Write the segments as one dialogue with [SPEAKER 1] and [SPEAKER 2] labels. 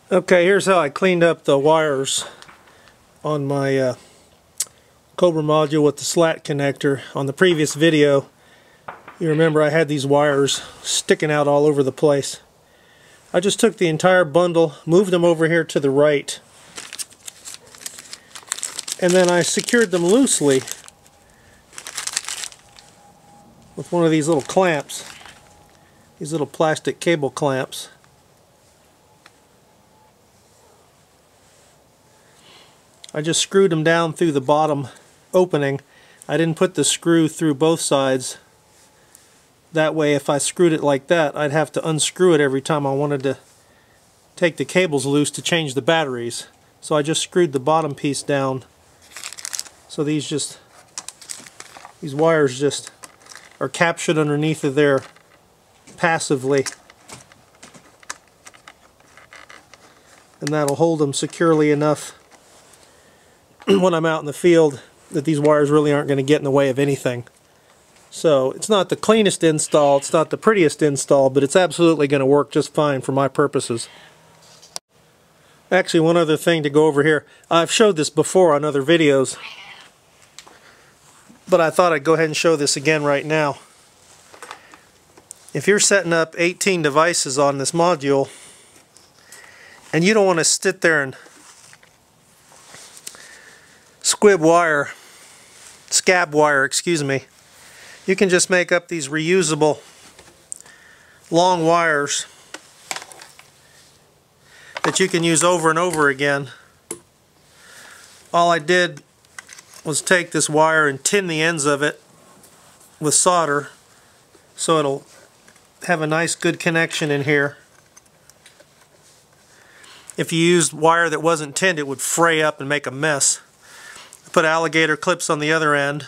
[SPEAKER 1] Okay, here's how I cleaned up the wires on my Cobra module with the Slat connector. On the previous video, you remember I had these wires sticking out all over the place. I just took the entire bundle, moved them over here to the right, and then I secured them loosely with one of these little clamps, these little plastic cable clamps. I just screwed them down through the bottom opening. I didn't put the screw through both sides. That way, if I screwed it like that, I'd have to unscrew it every time I wanted to take the cables loose to change the batteries. So I just screwed the bottom piece down. So these wires just are captured underneath of there passively. And that'll hold them securely enough when I'm out in the field that these wires really aren't going to get in the way of anything. So it's not the cleanest install, it's not the prettiest install, but it's absolutely going to work just fine for my purposes. Actually, one other thing to go over here. I've showed this before on other videos, but I thought I'd go ahead and show this again right now. If you're setting up 18 devices on this module and you don't want to sit there and scab wire, excuse me, you can just make up these reusable long wires that you can use over and over again. All I did was take this wire and tin the ends of it with solder so it'll have a nice good connection in here. If you used wire that wasn't tinned, it would fray up and make a mess. Put alligator clips on the other end.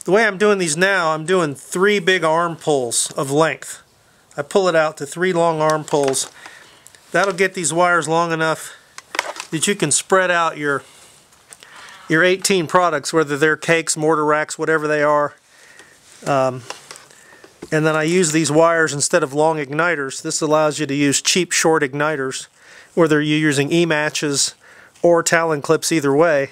[SPEAKER 1] The way I'm doing these now, I'm doing 3 big arm pulls of length. I pull it out to 3 long arm pulls. That'll get these wires long enough that you can spread out your 18 products, whether they're cakes, mortar racks, whatever they are. And then I use these wires instead of long igniters. This allows you to use cheap short igniters, whether you're using E-matches or Talon clips, either way.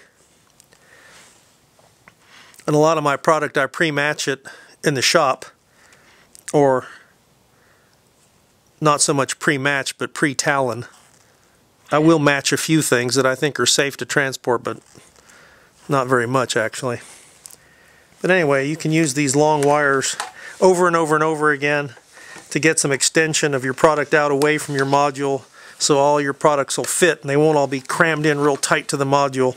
[SPEAKER 1] And a lot of my product I pre-match it in the shop, or not so much pre-match but pre-Talon. I will match a few things that I think are safe to transport, but not very much actually. But anyway, you can use these long wires over and over and over again to get some extension of your product out away from your module, so all your products will fit and they won't all be crammed in real tight to the module.